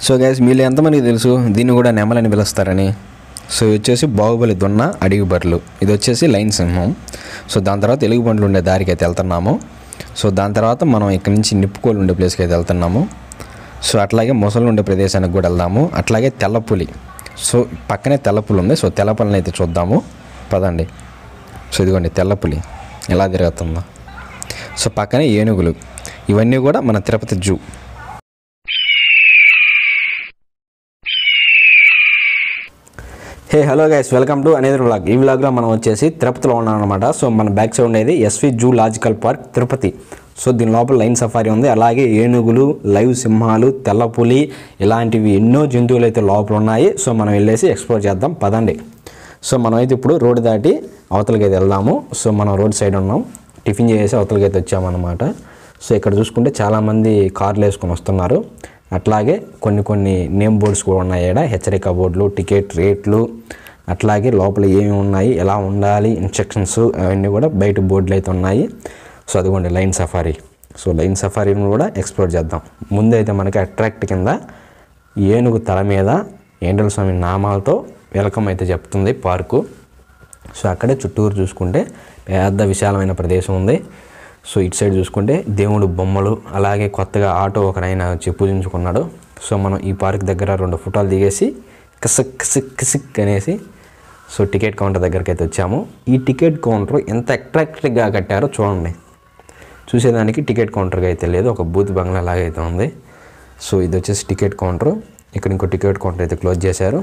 So guys మీలో ఎంతమందికి తెలుసు దీన్ని కూడా నెమలని పిలుస్తారని? సో ఇది వచ్చేసి బాహుబలి దున్న అడవి బర్రెలు, ఇది వచ్చేసి లైన్ సింహం. సో దాని తర్వాత ఎలుగు బండ్లు ఉండే దారికి అయితే వెళ్తున్నాము. సో దాని తర్వాత మనం ఇక్కడ నుంచి నిప్పుకోలు ఉండే ప్లేస్కి అయితే వెళ్తున్నాము. సో అట్లాగే మొసలు ఉండే ప్రదేశానికి కూడా వెళ్దాము. అట్లాగే తెల్లపులి, సో పక్కనే తెల్లపులి ఉంది. సో తెల్లపులిని అయితే చూద్దాము పదండి. సో ఇదిగోండి తెల్లపులి ఎలా తిరుగుతుందో. సో పక్కనే ఏనుగులు, ఇవన్నీ కూడా మన Tirupati zoo. Hey hello guys, welcome to అనేది వ్లాగ్. ఈ వ్లాగ్లో మనం వచ్చేసి తిరుపతిలో ఉన్నాం అనమాట. సో మన బ్యాక్ సైడ్ ఉండేది SV zoological park Tirupati. So దీని లోపల లైన్ సఫారీ ఉంది, అలాగే ఏనుగులు, లైవ్ సింహాలు, తెల్లపులి ఇలాంటివి ఎన్నో జంతువులు అయితే లోపల ఉన్నాయి. సో మనం వెళ్ళేసి ఎక్స్ప్లోర్ చేద్దాం పదండి. సో మనం అయితే ఇప్పుడు రోడ్డు దాటి అవతలకి అయితే వెళ్దాము. సో మనం రోడ్ సైడ్ ఉన్నాం, టిఫిన్ చేసి అవతలకి అయితే వచ్చామన్నమాట. సో ఇక్కడ చూసుకుంటే చాలామంది కార్లు వేసుకొని వస్తున్నారు. అట్లాగే కొన్ని నేమ్ బోర్డ్స్ కూడా ఉన్నాయి ఇక్కడ, హెచ్చరిక బోర్డులు, టికెట్ రేట్లు, అట్లాగే లోపల ఏమి ఉన్నాయి, ఎలా ఉండాలి, ఇన్స్ట్రక్షన్స్ అవన్నీ కూడా బయట బోర్డులు అయితే ఉన్నాయి. సో అదిగోండి లైన్ సఫారీ. సో లైన్ సఫారీని కూడా ఎక్స్ప్లోర్ చేద్దాం. ముందైతే మనకి అట్రాక్ట్ కింద ఏనుగు తల మీద ఏంటల స్వామి నామాలతో వెల్కమ్ అయితే చెప్తుంది పార్కు. సో అక్కడే చుట్టూరు చూసుకుంటే పెద్ద విశాలమైన ప్రదేశం ఉంది. సో ఇటు సైడ్ చూసుకుంటే దేవుడు బొమ్మలు, అలాగే కొత్తగా ఆటో ఒకరైనా వచ్చి పూజించుకున్నాడు. సో మనం ఈ పార్క్ దగ్గర 2 ఫోటోలు దిగేసి కసిక్ కసిక్ కసిక్ అనేసి సో టికెట్ కౌంటర్ దగ్గరికి అయితే వచ్చాము. ఈ టికెట్ కౌంటర్ ఎంత అట్రాక్టివ్గా కట్టారో చూడండి. చూసేదానికి టికెట్ కౌంటర్గా అయితే లేదు, ఒక బూత్ బంగ్లా లాగా అయితే ఉంది. సో ఇది వచ్చేసి టికెట్ కౌంటర్. ఇక్కడ ఇంకో టికెట్ కౌంటర్ అయితే క్లోజ్ చేశారు.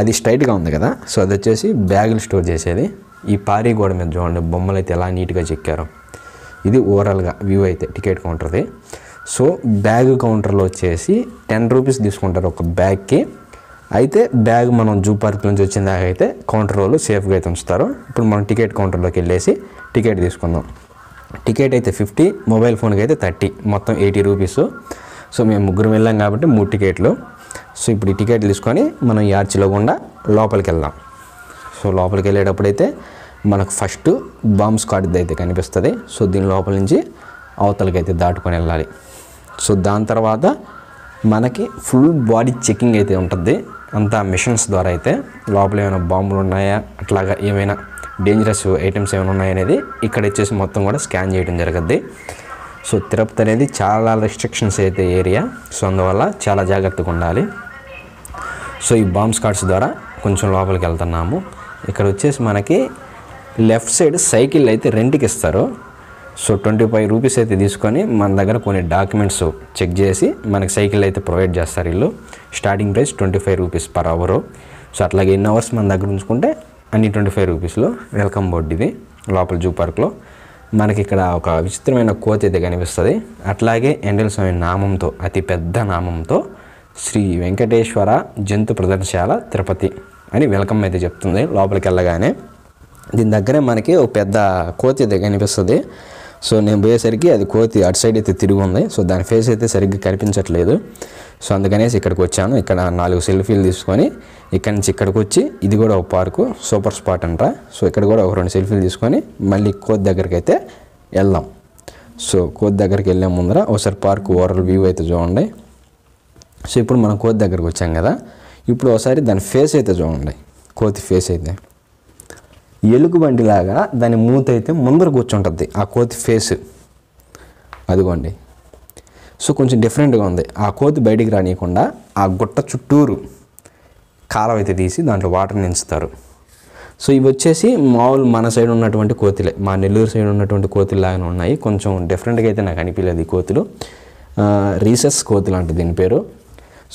అది స్ట్రైట్గా ఉంది కదా, సో అది వచ్చేసి బ్యాగులు స్టోర్ చేసేది. ఈ పారీ గోడ మీద చూడండి బొమ్మలు అయితే ఎలా నీట్గా చెక్కారు. ఇది ఓవరాల్గా వ్యూ అయితే టికెట్ కౌంటర్ది. సో బ్యాగ్ కౌంటర్లో వచ్చేసి 10 రూపీస్ తీసుకుంటారు ఒక బ్యాగ్కి. అయితే బ్యాగ్ మనం జూ పార్క్ నుంచి వచ్చిన దాకా అయితే కౌంటర్ వాళ్ళు సేఫ్గా అయితే ఉంచుతారు. ఇప్పుడు మనం టికెట్ కౌంటర్లోకి వెళ్ళేసి టికెట్ తీసుకుందాం. టికెట్ అయితే 50, మొబైల్ ఫోన్కి అయితే 30, మొత్తం 80 రూపీస్. సో మేము 3 వెళ్ళాం కాబట్టి 3 టికెట్లు. సో ఇప్పుడు ఈ టికెట్ తీసుకొని మనం ఈ ఆర్చిలో గుండా లోపలికి వెళ్దాం. సో లోపలికి వెళ్ళేటప్పుడైతే మనకు ఫస్ట్ బాంబ్ స్క్వాడ్ అయితే కనిపిస్తుంది. సో దీని లోపల నుంచి అవతలకి అయితే దాటుకొని వెళ్ళాలి. సో దాని తర్వాత మనకి ఫుల్ బాడీ చెకింగ్ అయితే ఉంటుంది, అంతా మిషన్స్ ద్వారా అయితే. లోపల ఏమైనా బాంబులు ఉన్నాయా, అట్లాగా ఏమైనా డేంజరస్ ఐటమ్స్ ఏమైనా ఉన్నాయనేది ఇక్కడ వచ్చేసి మొత్తం కూడా స్కాన్ చేయడం జరుగుద్ది. సో తిరుపతి అనేది చాలా రెస్ట్రిక్షన్స్ అయితే ఏరియా, సో అందువల్ల చాలా జాగ్రత్తగా ఉండాలి. సో ఈ బాంబ్ స్క్వాడ్స్ ద్వారా కొంచెం లోపలికి వెళ్తున్నాము. ఇక్కడ వచ్చేసి మనకి లెఫ్ట్ సైడ్ సైకిల్ అయితే రెంట్కి ఇస్తారు. సో 25 రూపీస్ అయితే తీసుకొని మన దగ్గర కొన్ని డాక్యుమెంట్స్ చెక్ చేసి మనకి సైకిల్ అయితే ప్రొవైడ్ చేస్తారు వీళ్ళు. Starting price 25 rupees per hour. So అట్లాగే ఎన్ని అవర్స్ మన దగ్గర ఉంచుకుంటే అన్ని 25 రూపీస్లో వెల్కమ్ బోర్డు ఇది లోపల జూ పార్క్లో. మనకి ఇక్కడ ఒక విచిత్రమైన కోతి అయితే కనిపిస్తుంది. అట్లాగే ఏంటల స్వామి నామంతో, అతి పెద్ద నామంతో శ్రీ వెంకటేశ్వర జంతు ప్రదర్శనశాల తిరుపతి అని వెల్కమ్ అయితే చెప్తుంది లోపలికి వెళ్ళగానే. దీని దగ్గరే మనకి ఒక పెద్ద కోతి అయితే కనిపిస్తుంది. సో నేను పోయేసరికి అది కోతి అటు సైడ్ అయితే తిరిగి ఉంది. సో దాని ఫేస్ అయితే సరిగ్గా కనిపించట్లేదు. సో అందుకనేసి ఇక్కడికి వచ్చాను. ఇక్కడ 4 సెల్ఫీలు తీసుకొని ఇక్కడి నుంచి ఇక్కడికి వచ్చి, ఇది కూడా ఒక పార్కు, సూపర్ స్పాట్ అంట. సో ఇక్కడ కూడా ఒక 2 సెల్ఫీలు తీసుకొని మళ్ళీ కోతి దగ్గరికి అయితే వెళ్దాం. సో కోతి దగ్గరికి వెళ్ళే ముందర ఒకసారి పార్క్ ఓవరాల్ వ్యూ అయితే చూడండి. సో ఇప్పుడు మనం కోతి దగ్గరికి వచ్చాం కదా, ఇప్పుడు ఒకసారి దాని ఫేస్ అయితే చూడండి. కోతి ఫేస్ అయితే ఎలుగుబంటిలాగా దాని మూత అయితే ముందర కూర్చుంటుంది ఆ కోతి ఫేస్, అదిగోండి. సో కొంచెం డిఫరెంట్గా ఉంది. ఆ కోతి బయటికి రానియకుండా ఆ గుట్ట చుట్టూరు కాలం అయితే తీసి దాంట్లో వాటర్ నించుతారు. సో ఇవి వచ్చేసి మామూలు మన సైడ్ ఉన్నటువంటి కోతులే, మా నెల్లూరు సైడ్ ఉన్నటువంటి కోతుల్లాగానే ఉన్నాయి. కొంచెం డిఫరెంట్గా అయితే నాకు అనిపించలేదు ఈ కోతులు. రీసెస్ కోతులు అంటే దీని పేరు.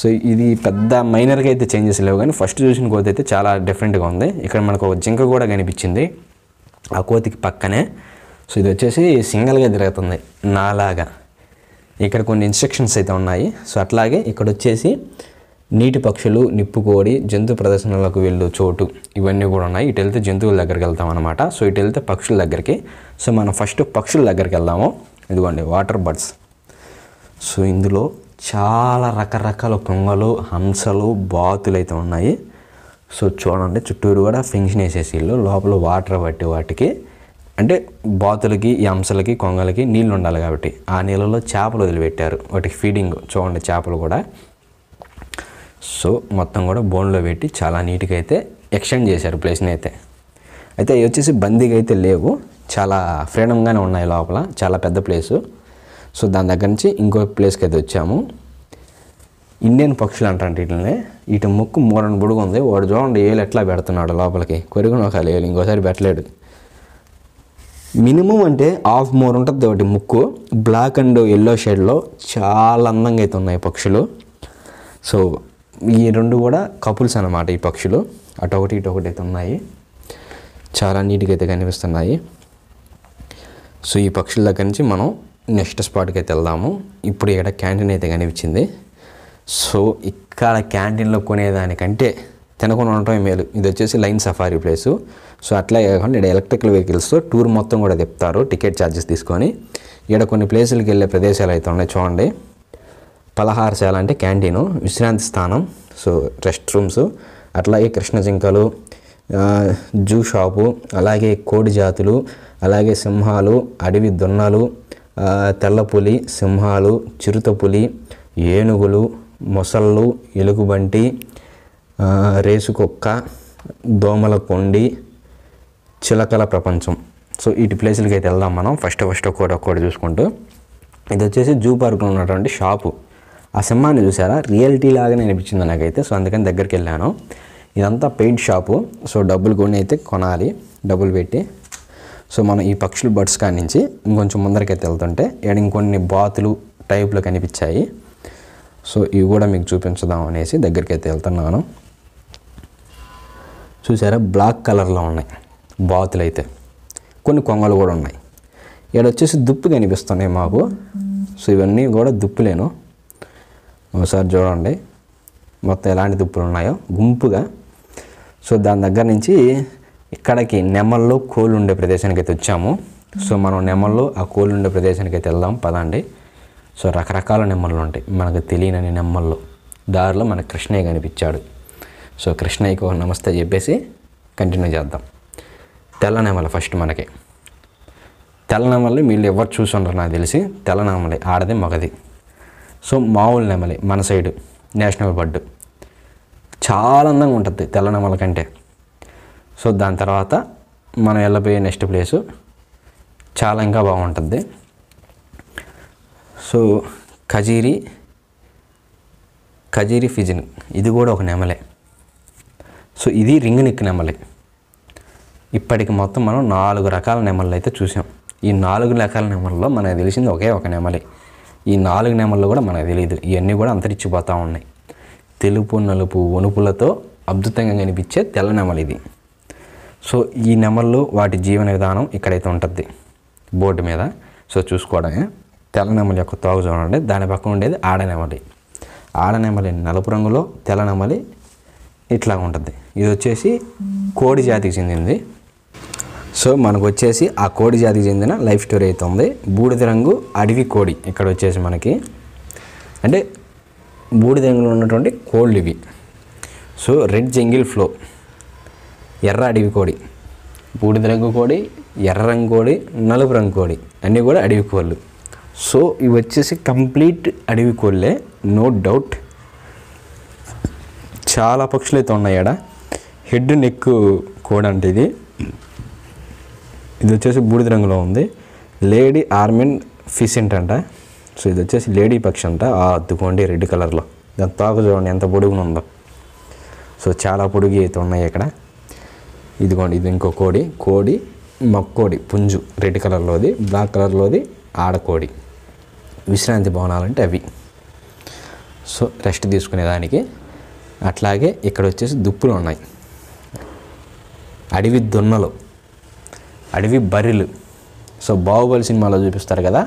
సో ఇది పెద్ద మైనర్గా అయితే చేంజెస్ లేవు, కానీ ఫస్ట్ చూసిన కోతి అయితే చాలా డిఫరెంట్గా ఉంది. ఇక్కడ మనకు ఒక జింక కూడా కనిపించింది ఆ కోతికి పక్కనే. సో ఇది వచ్చేసి సింగల్గా తిరుగుతుంది నాలాగా. ఇక్కడ కొన్ని ఇన్స్ట్రక్షన్స్ అయితే ఉన్నాయి. సో అట్లాగే ఇక్కడ వచ్చేసి నీటి పక్షులు, నిప్పుకోడి, జంతు ప్రదర్శనలకు వెళ్ళు చోటు, ఇవన్నీ కూడా ఉన్నాయి. ఇటు వెళ్తే జంతువుల దగ్గరికి వెళ్తాం అనమాట. సో ఇటు వెళ్తే పక్షుల దగ్గరికి. సో మనం ఫస్ట్ పక్షుల దగ్గరికి వెళ్దాము. ఇదిగోండి వాటర్ బర్డ్స్. సో ఇందులో చాలా రకరకాల కొంగలు, హంసలు, బాతులు అయితే ఉన్నాయి. సో చూడండి చుట్టూరు కూడా ఫెన్షన్ వేసేసి వీళ్ళు లోపల వాటర్ పట్టి వాటికి, అంటే బాతులకి, ఈ హంసలకి, కొంగలకి నీళ్ళు ఉండాలి కాబట్టి ఆ నీళ్ళలో చేపలు వదిలిపెట్టారు వాటికి ఫీడింగ్. చూడండి చేపలు కూడా సో మొత్తం కూడా బోన్లో పెట్టి చాలా నీట్గా అయితే ఎక్స్టెండ్ చేశారు ప్లేస్ని అయితే. అయితే ఇవి వచ్చేసి బందీగా అయితే లేవు, చాలా ఫ్రీడమ్గానే ఉన్నాయి లోపల, చాలా పెద్ద ప్లేసు. సో దాని దగ్గర నుంచి ఇంకో ప్లేస్కి అయితే వచ్చాము. ఇండియన్ పక్షులు అంటారు వీటిని. వీటి ముక్కు మూరని బుడుగు ఉంది. వాడు చూడండి ఏలు ఎట్లా పెడుతున్నాడు లోపలికి, కొరిగిన ఒక ఏలు ఇంకోసారి పెట్టలేడు. మినిమం అంటే హాఫ్ మోర్ ఉంటుంది ఒకటి ముక్కు, బ్లాక్ అండ్ ఎల్లో షేడ్లో చాలా అందంగా అయితే ఉన్నాయి పక్షులు. సో ఈ రెండు కూడా కపుల్స్ అన్నమాట ఈ పక్షులు, అటొకటి ఇటొకటి అయితే ఉన్నాయి, చాలా నీట్గా అయితే కనిపిస్తున్నాయి. సో ఈ పక్షుల దగ్గర నుంచి మనం నెక్స్ట్ స్పాట్కి అయితే వెళ్దాము. ఇప్పుడు ఇక్కడ క్యాంటీన్ అయితే కనిపించింది. సో ఇక్కడ క్యాంటీన్లో కొనేదానికంటే తినకుండా ఉండటం మేలు. ఇది వచ్చేసి లైన్ సఫారీ ప్లేసు. సో అట్లా కాకుండా ఇక్కడ ఎలక్ట్రికల్ వెహికల్స్తో టూర్ మొత్తం కూడా తిప్పుతారు టికెట్ ఛార్జెస్ తీసుకొని. ఇక్కడ కొన్ని ప్లేసులకి వెళ్ళే ప్రదేశాలు అయితే ఉన్నాయి చూడండి. పలహారశాల అంటే క్యాంటీను, విశ్రాంతి స్థానం, సో రెస్ట్ రూమ్స్, అట్లాగే కృష్ణ జింకలు, జూ షాపు, అలాగే కోడి జాతులు, అలాగే సింహాలు, అడవి దున్నలు, తెల్లపులి, సింహాలు, చిరుతపులి, ఏనుగులు, మొసళ్ళు, ఎలుగుబంటి, రేసు కుక్క, దోమల కొండి, చిలకల ప్రపంచం. సో వీటి ప్లేసులకి అయితే వెళ్దాం మనం. ఫస్ట్ ఒక్కోటి చూసుకుంటూ. ఇది వచ్చేసి జూ పార్క్లో ఉన్నటువంటి షాపు. ఆ సింహాన్ని చూసారా, రియాలిటీ లాగానే అనిపించింది నాకైతే. సో అందుకని దగ్గరికి వెళ్ళాను. ఇదంతా పెయింట్ షాపు. సో డబ్బులు కొని అయితే కొనాలి, డబ్బులు పెట్టి. సో మనం ఈ పక్షుల బర్డ్స్ కాడి నుంచి ఇంకొంచెం ముందరికైతే వెళ్తుంటే ఇక్కడ ఇంకొన్ని బాతులు టైప్లో కనిపించాయి. సో ఇవి కూడా మీకు చూపించుదాం అనేసి దగ్గరికి అయితే వెళ్తున్నాను. చూసారా, బ్లాక్ కలర్లో ఉన్నాయి బాతులు అయితే, కొన్ని కొంగలు కూడా ఉన్నాయి. ఇక్కడ వచ్చేసి దుప్పు కనిపిస్తున్నాయి మాకు. సో ఇవన్నీ కూడా దుప్పులేను. ఒకసారి చూడండి మొత్తం ఎలాంటి దుప్పులు ఉన్నాయో గుంపుగా. సో దాని దగ్గర నుంచి ఇక్కడికి నెమల్లో కోళ్ళు ఉండే ప్రదేశానికి అయితే వచ్చాము. సో మనం నెమల్లో ఆ కోళ్ళు ఉండే ప్రదేశానికి అయితే వెళ్దాం పదండి. సో రకరకాల నెమ్మలు ఉంటాయి, మనకు తెలియని నెమ్మల్లో. దారిలో మనకు కృష్ణయ్య కనిపించాడు. సో కృష్ణయ్యకు ఒక నమస్తే చెప్పేసి కంటిన్యూ చేద్దాం. తెల్ల నెమలి ఫస్ట్ మనకి. తెల్ల నెమలి మీరు ఎవరు చూసి ఉండరు నాకు తెలిసి. తెల్ల నెమలి ఆడది మగది. సో మామూలు నెమలి మన సైడు నేషనల్ బర్డ్, చాలా అందంగా ఉంటుంది తెల్ల నెమల కంటే. సో దాని తర్వాత మనం వెళ్ళబోయే నెక్స్ట్ ప్లేసు చాలా ఇంకా బాగుంటుంది. సో ఖజీరీ ఫిజిన్, ఇది కూడా ఒక నెమలే. సో ఇది రింగ్ నెక్ నెమలి. ఇప్పటికి మొత్తం మనం 4 రకాల నెమళ్ళు అయితే చూసాం. ఈ 4 రకాల నెమల్లో మనకు తెలిసింది ఒకే ఒక నెమలి. ఈ 4 నెమళ్ళు కూడా మనకు తెలియదు. ఇవన్నీ కూడా అంతరించిపోతూ ఉన్నాయి. తెలుపు నలుపు వణుపులతో అద్భుతంగా కనిపించే తెల్ల నెమలి ఇది. సో ఈ నెమళ్ళు వాటి జీవన విధానం ఇక్కడైతే ఉంటుంది బోర్డు మీద. సో చూసుకోవడమే. తెల్ల నెమలి యొక్క తోక చూడండి, దాని పక్కన ఉండేది ఆడనెమలి. ఆడనెమలి నలుపు రంగులో, తెల్ల నెమలి ఇట్లా ఉంటుంది. ఇది వచ్చేసి కోడి జాతికి చెందింది. సో మనకు వచ్చేసి ఆ కోడి జాతికి చెందిన లైఫ్ స్టోరీ అయితే ఉంది. బూడిద రంగు అడవి కోడి ఇక్కడ వచ్చేసి మనకి, అంటే బూడిద రంగులో ఉన్నటువంటి కోళ్ళు ఇవి. సో రెడ్ జంగిల్ ఫ్లో, ఎర్ర అడవి కోడి, బూడిద రంగు కోడి, ఎర్ర రంగు కోడి, నలుపు రంగు కోడి, అన్నీ కూడా అడవి కోళ్ళు. సో ఇవి వచ్చేసి కంప్లీట్ అడవి కోళ్ళే, నో డౌట్. చాలా పక్షులు అయితే ఉన్నాయి ఇక్కడ. హెడ్ నెక్ కోడి అంటే ఇది వచ్చేసి బూడిద రంగులో ఉంది. లేడీ ఆర్మిన్ ఫిసెంట్ అంట. సో ఇది వచ్చేసి లేడీ పక్షి అంట. అద్దుకోండి రెడ్ కలర్లో, దాని తోక చూడండి ఎంత పొడుగున ఉందో. సో చాలా పొడుగు అయితే ఉన్నాయి ఇక్కడ. ఇదిగోండి, ఇది ఇంకో కోడి మక్కోడి పుంజు, రెడ్ కలర్లోది, బ్లాక్ కలర్లోది ఆడకోడి. విశ్రాంతి భవనాలంటే అవి. సో రెస్ట్ తీసుకునేదానికి. అట్లాగే ఇక్కడ వచ్చేసి దుప్పులు ఉన్నాయి, అడవి దున్నలు, అడవి బర్రెలు. సో బాహుబలి సినిమాలో చూపిస్తారు కదా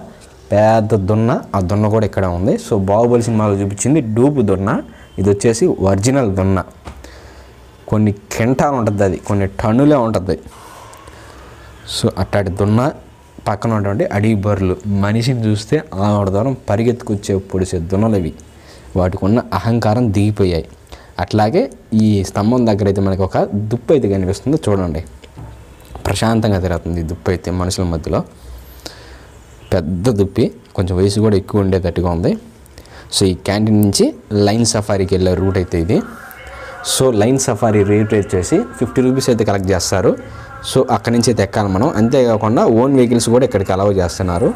పెద్ద దున్న, ఆ దున్న కూడా ఇక్కడ ఉంది. సో బాహుబలి సినిమాలో చూపించింది డూపు దున్న, ఇది వచ్చేసి ఒరిజినల్ దున్న. కొన్ని కింటాలు ఉంటుంది, అది కొన్ని టన్నులే ఉంటుంది. సో అట్లాంటి దున్న పక్కన ఉన్నటువంటి అడవి బర్రెలు, మనిషిని చూస్తే ఆవిడ దూరం పరిగెత్తుకొచ్చే పొడిసే దున్నలు ఇవి. వాటికి ఉన్న అహంకారం దిగిపోయాయి. అట్లాగే ఈ స్తంభం దగ్గర అయితే మనకి ఒక దుప్పు అయితే కనిపిస్తుందో చూడండి. ప్రశాంతంగా తిరుగుతుంది ఈ దుప్పు అయితే మనుషుల మధ్యలో. పెద్ద దుప్పి, కొంచెం వయసు కూడా ఎక్కువ ఉండేటట్టుగా ఉంది. సో ఈ క్యాంటీన్ నుంచి లైన్ సఫారీకి వెళ్ళే రూట్ అయితే ఇది. సో లైన్ సఫారీ రేట్ వచ్చేసి 50 రూపీస్ అయితే కలెక్ట్ చేస్తారు. సో అక్కడి నుంచి అయితే ఎక్కాలి మనం. అంతేకాకుండా ఓన్ వెహికల్స్ కూడా ఇక్కడికి అలౌ చేస్తున్నారు.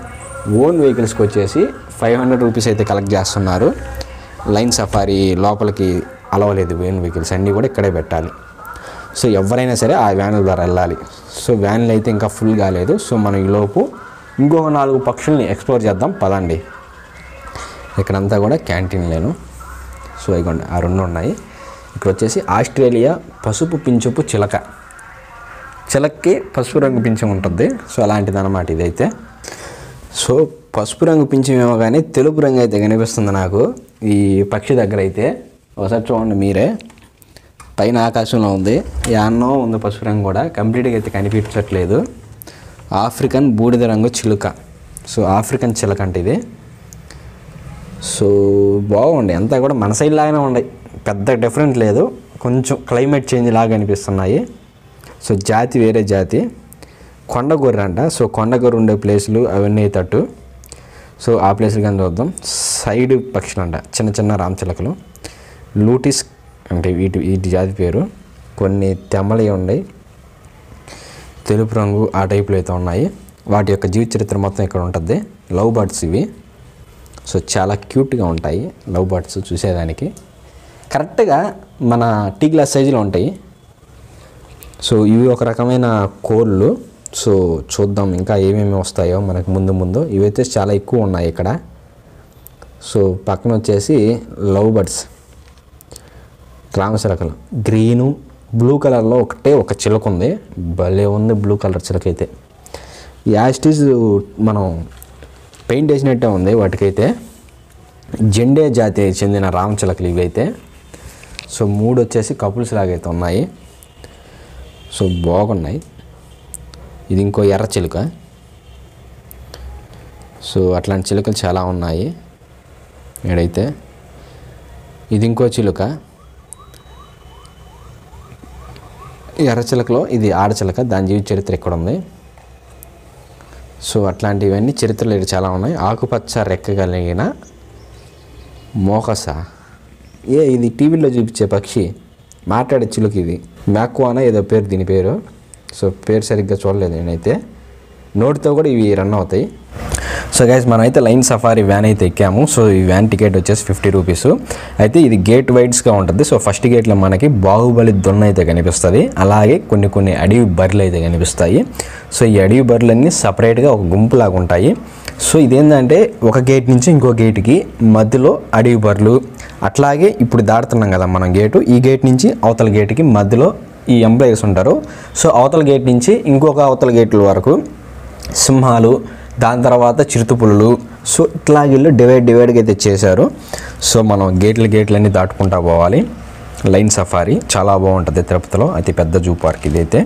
ఓన్ వెహికల్స్కి వచ్చేసి 500 రూపీస్ అయితే కలెక్ట్ చేస్తున్నారు. లైన్ సఫారీ లోపలికి అలవలేదు, ఓన్ వెహికల్స్ అన్నీ కూడా ఇక్కడే పెట్టాలి. సో ఎవరైనా సరే ఆ వ్యాన్ల ద్వారా వెళ్ళాలి. సో వ్యాన్లు అయితే ఇంకా ఫుల్ కాలేదు. సో మనం ఈలోపు ఇంకొక 4 పక్షుల్ని ఎక్స్ప్లోర్ చేద్దాం పదండి. ఇక్కడంతా కూడా క్యాంటీన్లేను. సో ఇగోండి ఆ 2 ఉన్నాయి. ఇక్కడ వచ్చేసి ఆస్ట్రేలియా పసుపు పింఛపు చిలక, చిలక్కి పసుపు రంగు పింఛం ఉంటుంది. సో అలాంటిది అన్నమాట ఇదైతే. సో పసుపు రంగు పింఛమేమో కానీ తెలుపు రంగు అయితే కనిపిస్తుంది నాకు ఈ పక్షి దగ్గర అయితే. ఒకసారి చూడండి మీరే, పైన ఆకాశంలో ఉంది, యాన్నో ఉంది పసుపు రంగు కూడా, కంప్లీట్గా అయితే కనిపించట్లేదు. ఆఫ్రికన్ బూడిద రంగు చిలుక. సో ఆఫ్రికన్ చిలక అంటే ఇది. సో బాగుంది, అంతా కూడా మన సైడ్ లాగానే ఉన్నాయి, పెద్ద డిఫరెంట్ లేదు, కొంచెం క్లైమేట్ చేంజ్ లాగా అనిపిస్తున్నాయి. సో జాతి వేరే జాతి, కొండగొర్రె అంట. సో కొండగొర్రె ఉండే ప్లేసులు అవన్నీ తట్టు. సో ఆ ప్లేసులు కానీ చూద్దాం. సైడ్ పక్షులు అంట, చిన్న చిన్న రామచిలకలు, లూటిస్ అంటే వీటి జాతి పేరు. కొన్ని తెమ్మలి ఉన్నాయి, తెలుపు రంగు ఆ టైప్లో అయితే ఉన్నాయి. వాటి యొక్క జీవిత చరిత్ర మొత్తం ఇక్కడ ఉంటుంది. లవ్ బర్డ్స్ ఇవి. సో చాలా క్యూట్గా ఉంటాయి లవ్ బర్డ్స్ చూసేదానికి. కరెక్ట్గా మన టీ గ్లాస్ సైజులో ఉంటాయి. సో ఇవి ఒక రకమైన కోళ్ళు. సో చూద్దాం ఇంకా ఏమేమి వస్తాయో మనకు ముందు. ఇవైతే చాలా ఎక్కువ ఉన్నాయి ఇక్కడ. సో పక్కన వచ్చేసి లవ్ బర్డ్స్, రామచిలకలు, గ్రీను బ్లూ కలర్లో ఒక చిలక ఉంది, భలే ఉంది బ్లూ కలర్ చిలక అయితే. యాస్టీస్ మనం పెయింట్ వేసినట్టే ఉంది వాటికైతే. జెండే జాతి చెందిన రామచిలకలు ఇవైతే. సో 3 వచ్చేసి కపుల్స్ లాగైతే ఉన్నాయి. సో బాగున్నాయి. ఇది ఇంకో ఎర్ర చిలుక. సో అట్లాంటి చిలుకలు చాలా ఉన్నాయి ఇక్కడైతే. ఇది ఇంకో చిలుక, ఎర్ర చిలుకలో ఇది ఆడచిలుక, దాని జీవిత చరిత్ర ఇక్కడ ఉంది. సో అట్లాంటివన్నీ చరిత్రలు ఇక్కడ చాలా ఉన్నాయి. ఆకుపచ్చ రెక్క కలిగిన మోకస, ఇది టీవీలో చూపించే పక్షి, మాట్లాడే చిలుక. ఇది మ్యాక్వానా ఏదో పేరు దీని పేరు. సో పేరు సరిగ్గా చూడలేదు నేనైతే. నోటితో కూడా ఇవి రన్ అవుతాయి. సో గైస్ మనం అయితే లైన్ సఫారీ వ్యాన్ అయితే ఎక్కాము. సో ఈ వ్యాన్ టికెట్ వచ్చేసి 50 రూపీస్. అయితే ఇది గేట్ వైడ్స్గా ఉంటుంది. సో ఫస్ట్ గేట్లో మనకి బాహుబలి దొన్న అయితే కనిపిస్తుంది. అలాగే కొన్ని అడవి బర్రెలు అయితే కనిపిస్తాయి. సో ఈ అడవి బర్రెలన్నీ సపరేట్గా ఒక గుంపులాగా ఉంటాయి. సో ఇదేంటంటే ఒక గేట్ నుంచి ఇంకో గేట్కి మధ్యలో అడవి బర్రెలు, అట్లాగే ఇప్పుడు దాడుతున్నాం కదా మనం గేటు, ఈ గేట్ నుంచి అవతల గేట్కి మధ్యలో ఈ ఎంప్లాయీస్ ఉంటారు. సో అవతల గేట్ నుంచి ఇంకొక అవతల గేట్ల వరకు సింహాలు, దాని తర్వాత చిరుతపులులు. సో ఇట్లా వీళ్ళు డివైడ్గా అయితే చేశారు. సో మనం గేట్లన్నీ దాటుకుంటా పోవాలి. లైన్ సఫారీ చాలా బాగుంటుంది తిరుపతిలో, అతి పెద్ద జూ పార్క్ ఇదైతే.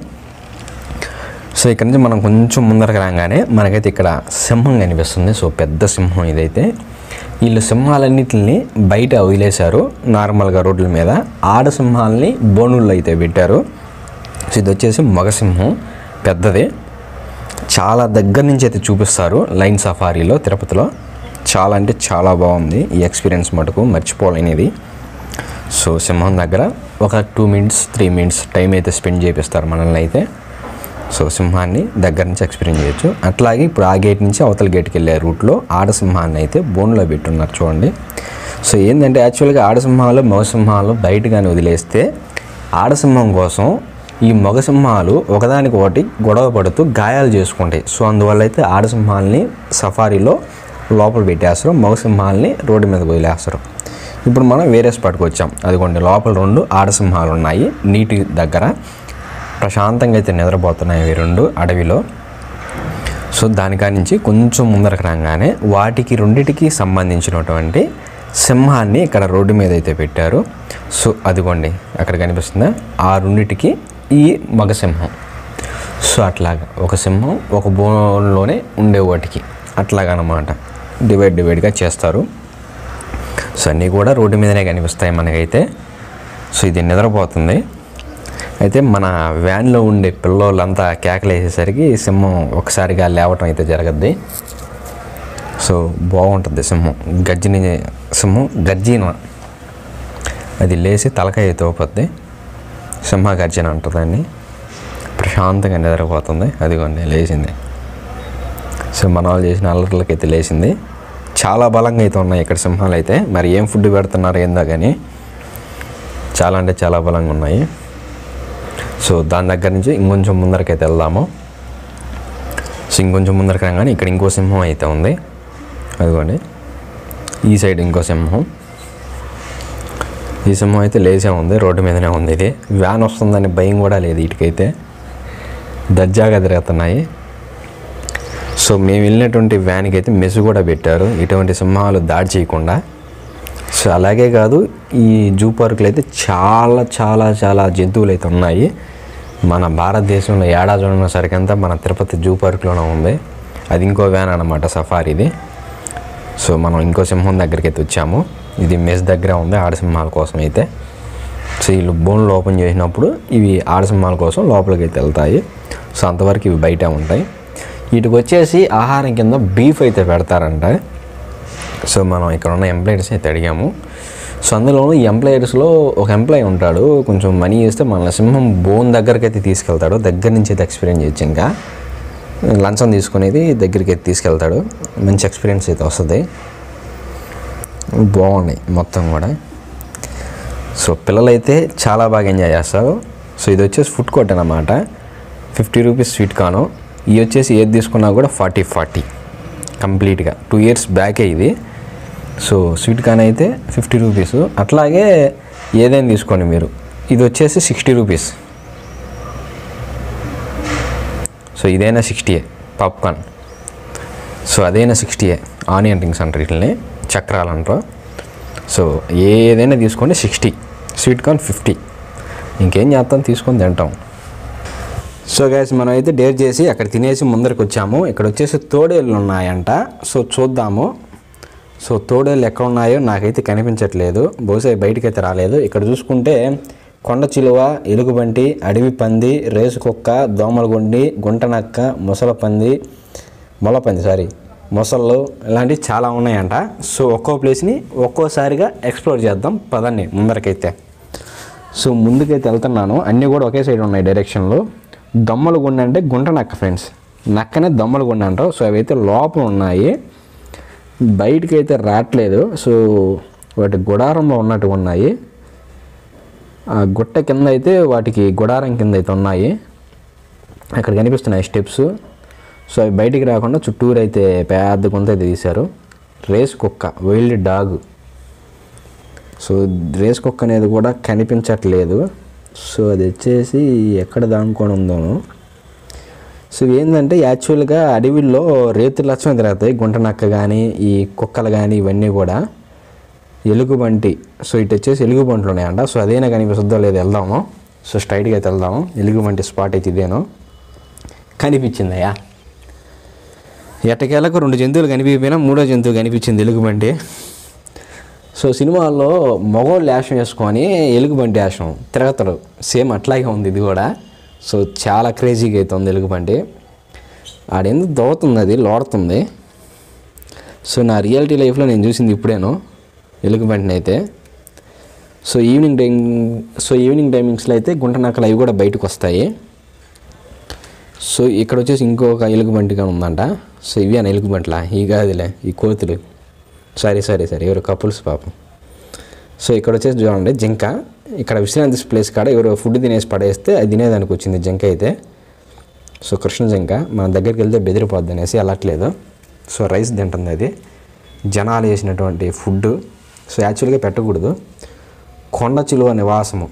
సో ఇక్కడ నుంచి మనం కొంచెం ముందరకు రాగానే మనకైతే ఇక్కడ సింహం కనిపిస్తుంది. సో పెద్ద సింహం ఇదైతే. వీళ్ళు సింహాలన్నింటిని బయట వదిలేశారు నార్మల్గా రోడ్ల మీద. ఆడ సింహాలని బోనుల్లో అయితే పెట్టారు. సో ఇది వచ్చేసి మగసింహం, పెద్దది. చాలా దగ్గర నుంచి అయితే చూపిస్తారు లైన్ సఫారీలో తిరుపతిలో. చాలా అంటే చాలా బాగుంది ఈ ఎక్స్పీరియన్స్, మటుకు మర్చిపోలేనిది. సో సింహం దగ్గర ఒక 2 minutes 3 minutes టైం అయితే స్పెండ్ చేపిస్తారు మనల్ని అయితే. సో సింహాన్ని దగ్గర నుంచి ఎక్స్పీరియన్స్ చేయొచ్చు. అట్లాగే ఇప్పుడు ఆ గేట్ నుంచి అవతల గేట్కి వెళ్ళే రూట్లో ఆడసింహాన్ని అయితే బోన్లో పెట్టున్నారు చూడండి. సో ఏంటంటే యాక్చువల్గా ఆడసింహాలు మగసింహాలు బయటగానే వదిలేస్తే ఆడసింహం కోసం ఈ మగసింహాలు ఒకదానికొకటి గొడవ పడుతూ గాయాలు చేసుకుంటాయి. సో అందువల్ల అయితే ఆడసింహాలని సఫారీలో లోపల పెట్టేస్తారు, మగసింహాలని రోడ్డు మీద వదిలేస్తారు. ఇప్పుడు మనం వేరే స్పాట్కి వచ్చాం. అదిగోండి లోపల 2 ఆడసింహాలు ఉన్నాయి నీటి దగ్గర. ప్రశాంతంగా అయితే నిద్రపోతున్నాయి ఇవి 2 అడవిలో. సో దానికా నుంచి కొంచెం ముందరకు రాగానే వాటికి 2టికి సంబంధించినటువంటి సింహాన్ని ఇక్కడ రోడ్డు మీద అయితే పెట్టారు. సో అదిగోండి అక్కడ కనిపిస్తుందా, ఆ 2టికి ఈ మగసింహం. సో అట్లాగా ఒక సింహం ఒక బోన్లోనే ఉండే వాటికి అట్లాగనమాట డివైడ్గా చేస్తారు. సో అన్నీ కూడా రోడ్డు మీదనే కనిపిస్తాయి మనకైతే. సో ఇది నిద్రపోతుంది. అయితే మన వ్యాన్లో ఉండే పిల్లోళ్ళంతా కేకలు వేసేసరికి సింహం ఒకసారిగా లేవటం అయితే జరగద్ది. సో బాగుంటుంది సింహం. గర్జన అది లేచి తలకాయ తోపొద్ది, సింహ గర్జన అంటారు దాన్ని. ప్రశాంతంగా నిద్రపోతుంది. అదిగోండి లేచింది. సో మన వాళ్ళు చేసిన అల్లర్లకైతే లేచింది. చాలా బలంగా అయితే ఉన్నాయి ఇక్కడ సింహాలు అయితే. మరి ఏం ఫుడ్ పెడుతున్నారు ఏందో కానీ చాలా అంటే చాలా బలంగా ఉన్నాయి. సో దాని దగ్గర నుంచి ఇంకొంచెం ముందరకైతే వెళ్దాము. సో ఇంకొంచెం ముందరకు రాగానే ఇక్కడ ఇంకో సింహం అయితే ఉంది. అదిగోండి ఈ సైడ్ ఇంకో సింహం. ఈ సింహం అయితే లేచే ఉంది, రోడ్డు మీదనే ఉంది. ఇది వ్యాన్ వస్తుందని భయం కూడా లేదు వీటికైతే, దర్జాగా తిరుగుతున్నాయి. సో మేము వెళ్ళినటువంటి వ్యాన్కి అయితే మెస్ కూడా పెట్టారు, ఇటువంటి సింహాలు దాడి చేయకుండా. సో అలాగే కాదు, ఈ జూ పార్కులు అయితే చాలా చాలా చాలా జంతువులు అయితే ఉన్నాయి. మన భారతదేశంలో ఏడా చూడడం సరికంతా మన తిరుపతి జూ పార్కులోనే ఉంది. అది ఇంకో వ్యాన్ అన్నమాట, సఫారీది. సో మనం ఇంకో సింహం దగ్గరికి అయితే వచ్చాము. ఇది మెస్ దగ్గర ఉంది ఆడసింహాల కోసం అయితే. సో వీళ్ళు బోన్లు ఓపెన్ చేసినప్పుడు ఇవి ఆడసింహాల కోసం లోపలికి అయితే వెళ్తాయి. సో అంతవరకు ఇవి బయట ఉంటాయి. వీటికి వచ్చేసి ఆహారం కింద బీఫ్ అయితే పెడతారంట. సో మనం ఇక్కడ ఉన్న ఎంప్లాయీస్ అయితే అడిగాము. సో అందులోనూ ఈ ఎంప్లాయీస్లో ఒక ఎంప్లాయీ ఉంటాడు, కొంచెం మనీ ఇస్తే మన సింహం బోన్ దగ్గరికి అయితే తీసుకెళ్తాడు. దగ్గర నుంచి అయితే ఎక్స్పీరియన్స్ చేయొచ్చు. ఇంకా లంచం తీసుకునేది దగ్గరికి అయితే తీసుకెళ్తాడు. మంచి ఎక్స్పీరియన్స్ అయితే వస్తుంది. బాగున్నాయి మొత్తం కూడా. సో పిల్లలైతే చాలా బాగా ఎంజాయ్ చేస్తారు. సో ఇది వచ్చేసి ఫుడ్ కోర్ట్ అన్నమాట. 50 రూపీస్ స్వీట్ కాను. ఇవి వచ్చేసి ఏది తీసుకున్నా కూడా 40 కంప్లీట్గా 2 years బ్యాకే ఇది. సో స్వీట్ కాన్ అయితే 50 రూపీస్. అట్లాగే ఏదైనా తీసుకోండి మీరు. ఇది వచ్చేసి 60 రూపీస్. సో ఇదైనా 60 పాప్కార్న్. సో అదైనా 60 ఆనియన్ రింగ్స్ అంటారు, వీటిని చక్రాలు అంటారు. సో ఏదైనా తీసుకోండి 60, స్వీట్ కార్న్ 50. ఇంకేం చేస్తాం, తీసుకొని తింటాం. సో గైస్ మనం అయితే డేర్ చేసి అక్కడ తినేసి ముందరికి వచ్చాము. ఇక్కడ వచ్చేసి తోడేళ్ళు ఉన్నాయంట. సో చూద్దాము. సో తోడేళ్ళు ఎక్కడ ఉన్నాయో నాకైతే కనిపించట్లేదు, బహుశా బయటకైతే రాలేదు. ఇక్కడ చూసుకుంటే కొండ చిలువ, ఎలుగుబంటి, అడవి పంది, రేసు కుక్క, దోమలగొండి, గుంటనక్క, మొసళ్ళు ఇలాంటివి చాలా ఉన్నాయంట. సో ఒక్కో ప్లేస్ని ఒక్కోసారిగా ఎక్స్ప్లోర్ చేద్దాం పదండి ముందరకైతే. సో ముందుకైతే వెళ్తున్నాను. అన్నీ కూడా ఒకే సైడ్ ఉన్నాయి డైరెక్షన్లో. దొమ్మలగుండ అంటే గుంట నక్క ఫ్రెండ్స్, నక్కనే దొమ్మలగుండ అంటారు. సో అవి అయితే లోపల ఉన్నాయి, బయటికి అయితే రావట్లేదు. సో వాటి గుడారంలో ఉన్నట్టుగా ఉన్నాయి. ఆ గుట్ట కింద అయితే వాటికి గుడారం కింద అయితే ఉన్నాయి, అక్కడ కనిపిస్తున్నాయి స్టెప్స్. సో అవి బయటికి రాకుండా చుట్టూరు అయితే పెద్ద గుంత అయితే తీశారు. రేస్ కుక్క, వైల్డ్ డాగ్. సో రేస్ కుక్క అనేది కూడా కనిపించట్లేదు. సో అది వచ్చేసి ఎక్కడ దానుకొని ఉందో. సో ఏంటంటే యాక్చువల్గా అడవిలో రేతుల లక్షణం తిరుగుతాయి, గుంట నక్క కానీ ఈ కుక్కలు కానీ ఇవన్నీ కూడా. ఎలుగుబంటి, సో ఇటు వచ్చేసి ఎలుగుబంట్లు ఉన్నాయంట. సో అదైనా కనిపిస్తుందో లేదో వెళ్దాము. సో స్ట్రైట్గా అయితే వెళ్దాము. ఎలుగుబంటి స్పాట్ అయితే ఇదేను, కనిపించిందయ్యా. ఎట్టకేలకు 2 జంతువులు కనిపించిపోయినా 3వ జంతువు కనిపించింది, ఎలుగుబంటి. సో సినిమాల్లో మగోళ్ళు యాషం వేసుకొని ఎలుగుబంటి యాషం తిరగతారు, సేమ్ అట్లాగే ఉంది ఇది కూడా. సో చాలా క్రేజీగా అయితే ఉంది ఎలుగుబంటి. ఆడెందుకు దోవుతుంది, అది లోడుతుంది. సో నా రియాలిటీ లైఫ్లో నేను చూసింది ఇప్పుడేను ఎలుగుబంటిని అయితే. సో ఈవినింగ్ టైమింగ్స్లో అయితే గుంట నక్కలు అవి కూడా బయటకు వస్తాయి. సో ఇక్కడ వచ్చేసి ఇంకొక ఎలుగుబంటిగా ఉందంట. సో ఇవి అని ఎలుగుబంట్లా, ఈ కాదులే, ఈ కోతులు. సరే ఎవరు కపుల్స్ పాపం. సో ఇక్కడ వచ్చేసి చూడండి జింక. ఇక్కడ విశ్రాంతి ప్లేస్ కాడ ఎవరో ఫుడ్ తినేసి పడేస్తే అది తినేదానికి వచ్చింది జింక అయితే. సో కృష్ణ జింక మన దగ్గరికి వెళ్తే బెదిరిపోద్ది అనేసి వెళ్ళట్లేదు. సో రైస్ తింటుంది అది, జనాలు వేసినటువంటి ఫుడ్. సో యాక్చువల్గా పెట్టకూడదు. కొండ చిలువ నివాసము,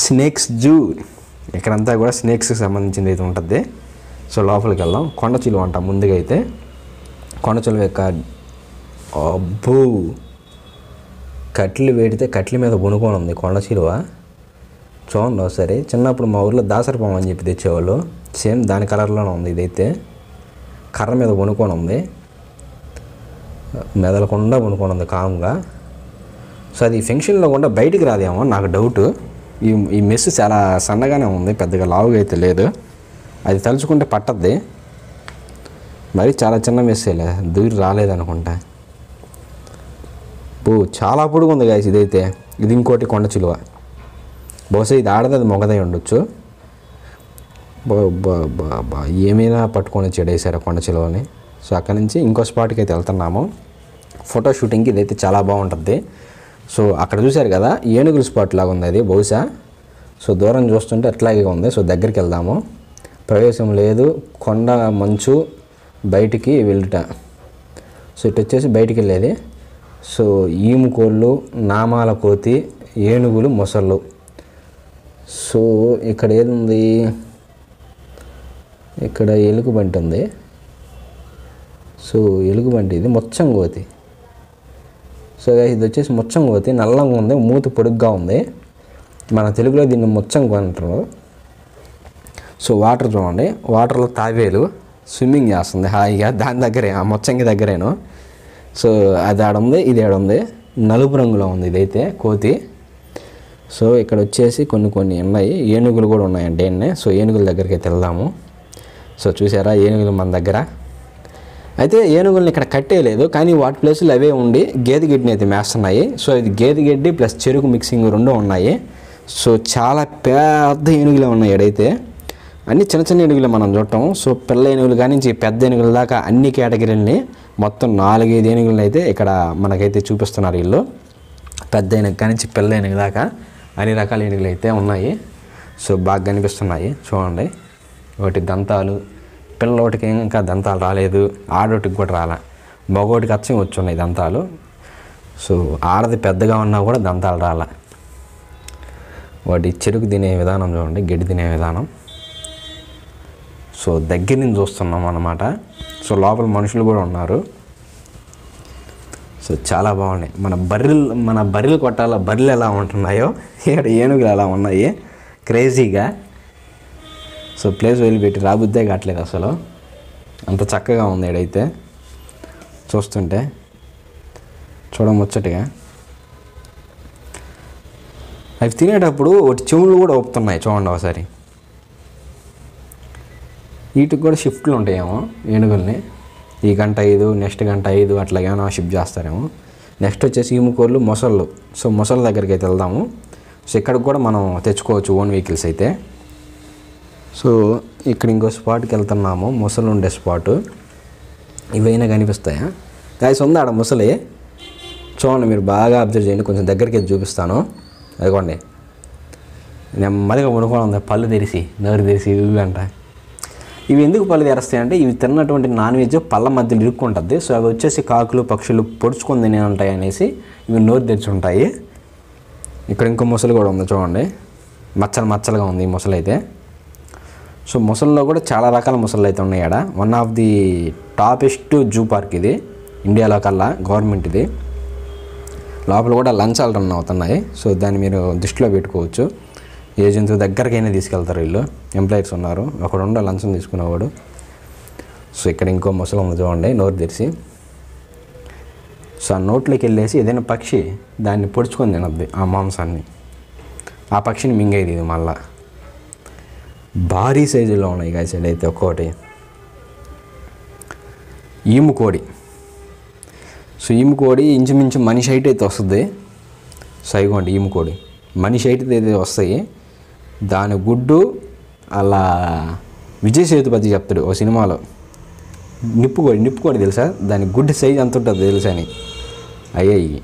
స్నేక్స్ జూ. ఇక్కడంతా కూడా స్నేక్స్కి సంబంధించింది అయితే ఉంటుంది. సో లోపలికి వెళ్దాం. కొండ చిలువ అంట ముందుగా అయితే. కొండ చిలువ యొక్క అబ్బో కట్లు పెడితే కట్ల మీద బొనుకొని ఉంది కొండ చిలువ. చూడండి ఒకసారి. చిన్నప్పుడు మా ఊర్లో దాసరపాము అని చెప్పి తెచ్చేవాళ్ళు, సేమ్ దాని కలర్లోనే ఉంది. ఇదైతే కర్ర మీద బొనుకొని ఉంది, మెదలకుండా బొనుకొని ఉంది కామ్గా. సో అది ఫంక్షన్లో కూడా బయటికి రాదేమో నాకు డౌట్. ఈ మెస్ చాలా సన్నగానే ఉంది, పెద్దగా లావుగా అయితే లేదు. అది తలుచుకుంటే పట్టద్ది. మరి చాలా చిన్న మెస్సేలే, దూరి రాలేదనుకుంటా. చాలా పొడుగు ఉంది గాయస్ ఇదైతే. ఇది ఇంకోటి కొండ చిలువ. బహుశా ఇది ఆడది, అది మొగదై ఉండొచ్చు. బా ఏమైనా పట్టుకొని చెడేశారు కొండ చిలువని. సో అక్కడి నుంచి ఇంకో స్పాట్కి అయితే వెళ్తున్నాము ఫోటో షూటింగ్కి. ఇదైతే చాలా బాగుంటుంది. సో అక్కడ చూశారు కదా ఏనుగుల స్పాట్ లాగా ఉంది అది బహుశా. సో దూరం చూస్తుంటే అట్లాగే ఉంది. సో దగ్గరికి వెళ్దాము. ప్రవేశం లేదు, కొండ మంచు, బయటికి వెళ్ళుట. సో ఇటు వచ్చేసి బయటికి వెళ్ళేది. సో ఈముకోళ్ళు, నామాల కోతి, ఏనుగులు, మొసళ్ళు. సో ఇక్కడ ఏదుంది, ఇక్కడ ఎలుగుబంటి ఉంది. సో ఎలుగుబంటి ఇది మొచ్చంగోతి. సో ఇది వచ్చేసి మొచ్చంగోతి, నల్లంగా ఉంది, మూతి పొడుగ్గా ఉంది. మన తెలుగులో దీన్ని మొచ్చంగు అంటారు. సో వాటర్ చూడండి, వాటర్లో తాబేలు స్విమ్మింగ్ చేస్తుంది హాయిగా. దాని దగ్గరే, ఆ మొచ్చంగి దగ్గరేను. సో అది ఆడుంది, ఇది ఆడుంది. నలుపు రంగులో ఉంది ఇదైతే కోతి. సో ఇక్కడ వచ్చేసి కొన్ని ఉన్నాయి, ఏనుగులు కూడా ఉన్నాయండి ఎన్నే. సో ఏనుగుల దగ్గరికి అయితే వెళ్దాము. సో చూసారా ఏనుగులు మన దగ్గర. అయితే ఏనుగుల్ని ఇక్కడ కట్టేయలేదు, కానీ వాటి ప్లేసులు అవే ఉండి గేదె గడ్డిని అయితే మేస్తున్నాయి. సో ఇది గేదె గడ్డి ప్లస్ చెరుకు మిక్సింగ్ రెండు ఉన్నాయి. సో చాలా పెద్ద ఏనుగులే ఉన్నాయి ఎడైతే. అన్ని చిన్న చిన్న ఏనుగులు మనం చూడటం. సో పిల్ల ఏనుగులు కానీ నుంచి పెద్ద ఏనుగుల దాకా అన్ని కేటగిరీలని మొత్తం 4-5 ఏనుగులను అయితే ఇక్కడ మనకైతే చూపిస్తున్నారు వీళ్ళు. పెద్ద ఏనుగు కానీ నుంచి పిల్ల ఏనుగు దాకా అన్ని రకాల ఏనుగులు అయితే ఉన్నాయి. సో బాగా కనిపిస్తున్నాయి చూడండి. ఒకటి దంతాలు, పిల్లలోటికి ఇంకా దంతాలు రాలేదు, ఆడోటికి కూడా రాలే. మగోటికి అచ్చం వచ్చి ఉన్నాయి దంతాలు. సో ఆడది పెద్దగా ఉన్నా కూడా దంతాలు రాలే. వాటి చెరుకు తినే విధానం చూడండి, గడ్డి తినే విధానం. సో దగ్గర నుంచి చూస్తున్నాం అన్నమాట. సో లోపల మనుషులు కూడా ఉన్నారు. సో చాలా బాగున్నాయి. మన బర్రెలు కొట్టాల బర్రెలు ఎలా ఉంటున్నాయో ఇక్కడ ఏనుగులు ఎలా ఉన్నాయి క్రేజీగా. సో ప్లేస్ వదిలిపెట్టి రాబుద్దే కావట్లేదు అసలు, అంత చక్కగా ఉంది ఏడైతే చూస్తుంటే, చూడముచ్చటగా. అవి తినేటప్పుడు ఒకటి చెవులు కూడా ఊపుతున్నాయి చూడండి ఒకసారి. వీటికి కూడా షిఫ్ట్లు ఉంటాయేమో ఏనుగుల్ని. ఈ గంట 5, నెక్స్ట్ గంట 5 అట్లాగేమో షిఫ్ట్ చేస్తారేమో. నెక్స్ట్ వచ్చేసి ఈముకోళ్ళు, మొసళ్ళు. సో మొసళ్ళ దగ్గరికి అయితే వెళ్దాము. సో ఇక్కడికి కూడా మనం తెచ్చుకోవచ్చు ఓన్ వెహికల్స్ అయితే. సో ఇక్కడ ఇంకో స్పాట్కి వెళ్తున్నాము, మొసలు ఉండే స్పాటు. ఇవైనా కనిపిస్తాయా గాయస్? ఉంది ఆడ ముసలి చూడండి, మీరు బాగా అబ్జర్వ్ చేయండి. కొంచెం దగ్గరికి వెళ్ళి చూపిస్తాను. అదిగోండి నెమ్మదిగా పడుకోవడం ఉంది, పళ్ళు తెరిసి నోరు తెరిసి ఇవి అంట. ఇవి ఎందుకు పళ్ళు తెరుస్తాయి అంటే ఇవి తిన్నటువంటి నాన్ వెజ్ పళ్ళ మధ్యలో ఇరుక్కుంటుంది. సో అవి వచ్చేసి కాకులు, పక్షులు పొడుచుకొని తినే ఉంటాయి అనేసి ఇవి నోరు తెరిచి ఉంటాయి. ఇక్కడ ఇంకో ముసలి కూడా ఉంది చూడండి, మచ్చలుగా ఉంది ఈ ముసలి అయితే. సో ముసలిలో కూడా చాలా రకాల ముసళ్ళు అయితే ఉన్నాయి ఆడ. One of the toppest zoo park ఇది ఇండియాలో కల్లా, గవర్నమెంట్ ఇది. లోపల కూడా లంచాలు రన్ అవుతున్నాయి. సో దాన్ని మీరు దృష్టిలో పెట్టుకోవచ్చు. ఏ జంతువు దగ్గరకైనా తీసుకెళ్తారు వీళ్ళు. ఎంప్లాయీస్ ఉన్నారు, ఒకడు ఉండ లంచం తీసుకునేవాడు. సో ఇక్కడ ఇంకో ముసలి ఉంది చూడండి, నోరు తెరిచి. సో ఆ నోట్లోకి వెళ్ళేసి ఏదైనా పక్షి దాన్ని పొడుచుకొని తినద్ది ఆ మాంసాన్ని. ఆ పక్షిని మింగేది ఇది మళ్ళా. భారీ సైజులో ఉన్నాయి గాయస్ అయితే. ఒక్కోటి ఈముకోడి. సో ఈముకోడి ఇంచుమించు మనిషి హైట్ అయితే వస్తుంది. సో ఇగోండి ఈముకోడి మనిషి హైట్ అయితే వస్తాయి. దాని గుడ్డు అలా విజయ్ సేతుపతి చెప్తాడు ఓ సినిమాలో, నిప్పుకోడి తెలుసా, దాని గుడ్డు సైజు ఎంత ఉంటుంది తెలుసా అని. అయ్యాయి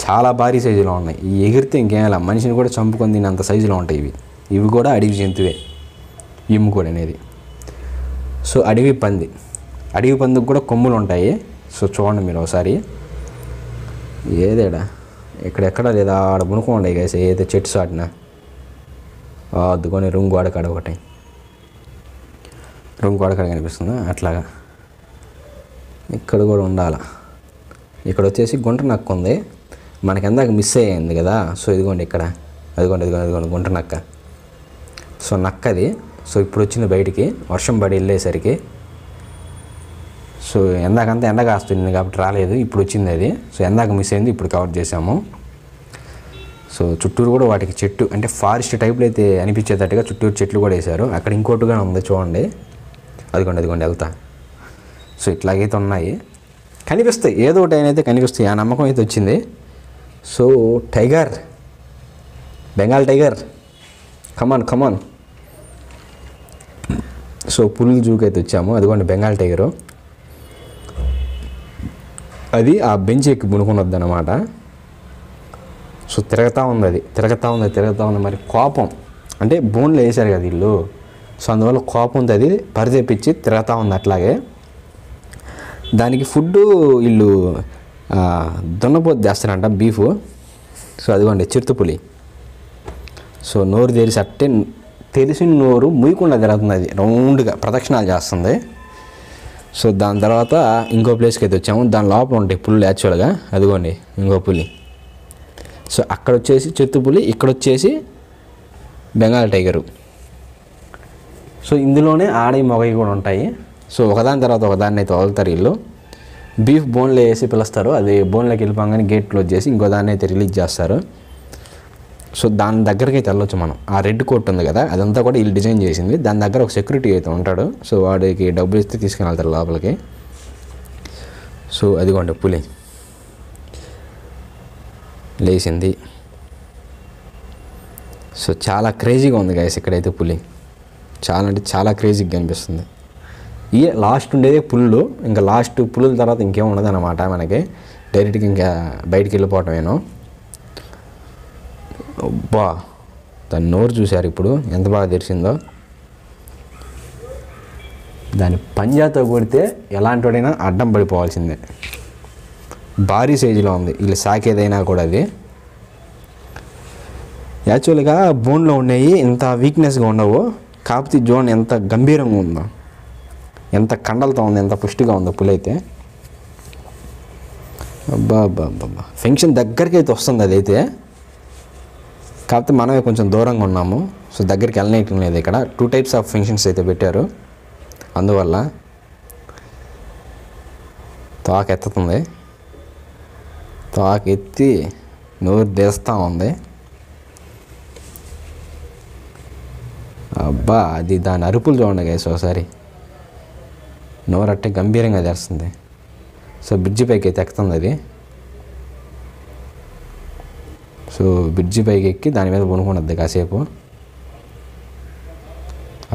చాలా భారీ సైజులో ఉన్నాయి. ఈ ఎగిరితే ఇంకేం మనిషిని కూడా చంపుకొని తినేంత సైజులో ఉంటాయి ఇవి. ఇవి కూడా అడవి జంతువే ఈముకోడి అనేది. సో అడవి పందికి కూడా కొమ్ములు ఉంటాయి. సో చూడండి మీరు ఒకసారి. ఏదేడా ఎక్కడెక్కడ లేదా ఆడ పునుకోండి గైస్, ఏదైతే చెట్టు సాటినా అద్దుకొని రుంగోడకాడ ఒకటి, రుంగోడకాడ కనిపిస్తుందా అట్లాగా. ఇక్కడ కూడా ఉండాల. ఇక్కడ వచ్చేసి గుంట నక్క ఉంది, మనకి ఎందాక మిస్ అయ్యింది కదా. సో ఇదిగోండి ఇక్కడ, అదిగోండి గుంట నక్క. సో నక్కది. సో ఇప్పుడు వచ్చింది బయటికి, వర్షం పడి వెళ్ళేసరికి. సో ఎందాకంతా ఎండ కాస్తుంది కాబట్టి రాలేదు, ఇప్పుడు వచ్చింది అది. సో ఎందాక మిస్ అయింది, ఇప్పుడు కవర్ చేసాము. సో చుట్టూరు కూడా వాటికి చెట్టు అంటే ఫారెస్ట్ టైప్లో అయితే అనిపించేటట్టుగా చుట్టూరు చెట్లు కూడా వేశారు. అక్కడ ఇంకోటిగా ఉంది చూడండి, అదిగోండి వెళ్తా. సో ఇట్లాగైతే ఉన్నాయి, కనిపిస్తాయి, ఏదో ఒకటి అయితే కనిపిస్తాయి, ఆ నమ్మకం అయితే వచ్చింది. సో టైగర్, బెంగాల్ టైగర్, కమాన్ కమాన్. సో పులుల జూకి అయితే వచ్చాము, అదిగోండి బెంగాల్ టైగరు. అది ఆ బెంచ్ ఎక్కి పునుకున్నది అన్నమాట. సో తిరుగుతూ ఉంది, అది తిరుగుతూ ఉంది. మరి కోపం అంటే బోన్లు వేసారు కదా వీళ్ళు, సో అందువల్ల కోపం ఉంది, అది పరిచెప్పించి తిరుగుతూ ఉంది అట్లాగే. దానికి ఫుడ్ వీళ్ళు దున్నపోతు చేస్తారంట, బీఫ్. సో అదిగోండి చిరుతపులి. సో నోరు తెరిచి అట్టే తెరిసిన నోరు ముయ్యకుండా తిరుగుతుంది, అది రౌండ్గా ప్రదక్షిణాలు చేస్తుంది. సో దాని తర్వాత ఇంకో ప్లేస్కి అయితే వచ్చాము, దాని లోపల ఉంటాయి పులులు యాక్చువల్గా. అదిగోండి ఇంకో పులి. సో అక్కడ వచ్చేసి చిరుతపులి, ఇక్కడ వచ్చేసి బెంగాల్ టైగరు. సో ఇందులోనే ఆడి మొగయి కూడా ఉంటాయి. సో ఒకదాని తర్వాత ఒకదాన్ని అయితే వదులుతారు వీళ్ళు. బీఫ్ బోన్లో వేసి పిలుస్తారు, అది బోన్లోకి వెళ్ళిపోగానే గేట్ క్లోజ్ చేసి ఇంకో దాన్ని అయితే రిలీజ్ చేస్తారు. సో దాని దగ్గరికి అయితే వెళ్ళొచ్చు మనం. ఆ రెడ్ కోట్ ఉంది కదా, అదంతా కూడా వీళ్ళు డిజైన్ చేసింది. దాని దగ్గర ఒక సెక్యూరిటీ అయితే ఉంటాడు, సో వాడికి డబ్బులు ఇస్తే తీసుకుని వెళ్తారు లోపలికి. సో అదిగోండి పులి లేచింది. సో చాలా క్రేజీగా ఉంది గైస్ ఇక్కడైతే పులి, చాలా అంటే చాలా క్రేజీగా కనిపిస్తుంది. ఇయే లాస్ట్ ఉండేదే పుల్లు, ఇంకా లాస్ట్ పులుల తర్వాత ఇంకేం ఉండదు అన్నమాట మనకి, డైరెక్ట్గా ఇంకా బయటికి వెళ్ళిపోవటమేనో. అబ్బా దాని నోరు చూశారు ఇప్పుడు ఎంత బాగా తెరిచిందో. దాని పంజాతో కొడితే ఎలాంటి వాడైనా అడ్డం పడిపోవాల్సిందే, భారీ సైజులో ఉంది. వీళ్ళు సాకేదైనా కూడా అది యాక్చువల్గా బోన్లో ఉన్నాయి ఇంత వీక్నెస్గా ఉండవు, కాకపోతే జోన్ ఎంత గంభీరంగా ఉందో, ఎంత కండలతో ఉంది, ఎంత పుష్టిగా ఉందో పులి అయితే. అబ్బా అబ్బా అబ్బా ఫంక్షన్ దగ్గరికి అయితే వస్తుంది అదైతే, కాకపోతే మనమే కొంచెం దూరంగా ఉన్నాము. సో దగ్గరికి వెళ్ళనేయటం లేదు. ఇక్కడ 2 టైప్స్ ఆఫ్ ఫంక్షన్స్ అయితే పెట్టారు, అందువల్ల తోక ఎత్తుతుంది, తోక ఎత్తి నోరు తెస్తూ ఉంది. అబ్బా అది దాని అరుపులు చూడండి గైస్ ఒకసారి, నోరు అట్టే గంభీరంగా తెస్తుంది. సో బ్రిడ్జి పైకి అయితే ఎక్కుతుంది అది. సో బ్రిడ్జి పైకి ఎక్కి దాని మీద పనుకున్నది కాసేపు.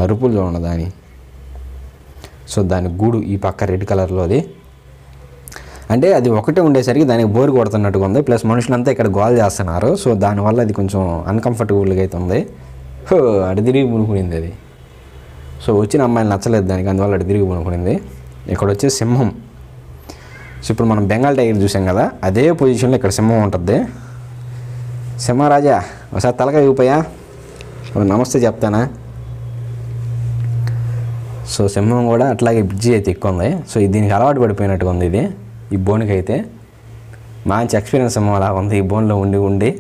అరుపులు చూడండి దాని. సో దాని గూడు ఈ పక్క రెడ్ కలర్లో, అది అంటే అది ఒకటే ఉండేసరికి దానికి బోర్ కొడుతున్నట్టుగా ఉంది, ప్లస్ మనుషులంతా ఇక్కడ గోల్ చేస్తున్నారు. సో దానివల్ల అది కొంచెం అన్కంఫర్టబుల్గా అయితే ఉంది. అటు తిరిగి పునుకునింది అది. సో వచ్చిన అమ్మాయిలు నచ్చలేదు దానికి, అందువల్ల అటు తిరిగి పునుకునింది. ఇక్కడ వచ్చే సింహం. సో ఇప్పుడు మనం బెంగాల్ టైగర్ చూసాం కదా, అదే పొజిషన్లో ఇక్కడ సింహం ఉంటుంది. సింహరాజా ఒకసారి తలకాయ ఊపాయా, నమస్తే చెప్తానా. సో సింహం కూడా అట్లాగే బ్రిడ్జి అయితే ఎక్కువ ఉంది. సో దీనికి అలవాటు పడిపోయినట్టుగా ఉంది ఇది, ఈ బోన్కి అయితే మంచి ఎక్స్పీరియన్స్ సింహం అలా ఉంది ఈ బోన్లో ఉండి ఉండి.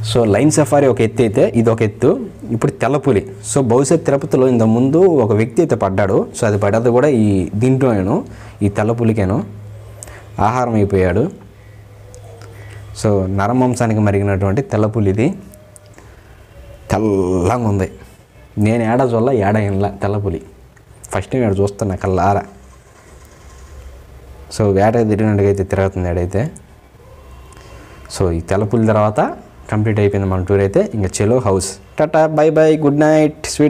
సో లైన్ సఫారీ ఒక ఎత్తు అయితే ఇది ఒక ఎత్తు. ఇప్పుడు తెల్లపులి. సో బహుశా తిరుపతిలో ఇంత ముందు ఒక వ్యక్తి అయితే పడ్డాడు. సో అది పడ్డది కూడా ఈ దీంట్లోనేను, ఈ తెల్లపులికేను ఆహారం అయిపోయాడు. సో నరమాంసానికి మరిగినటువంటి తెల్లపులి ఇది, తెల్లంగా ఉంది. నేను ఏడా చూడాల ఏడా ఇన్లా తెల్లపులి, ఫస్ట్ టైం ఏడ చూస్తున్నా కల్లారా. సో వేట తిరిగినట్టుగా అయితే తిరుగుతుంది ఏడైతే. సో ఈ తెల్లపులి తర్వాత కంప్లీట్ అయిపోయింది మన టూర్ అయితే. ఇంకా చెలో house. Tata bye by, good night, sweet.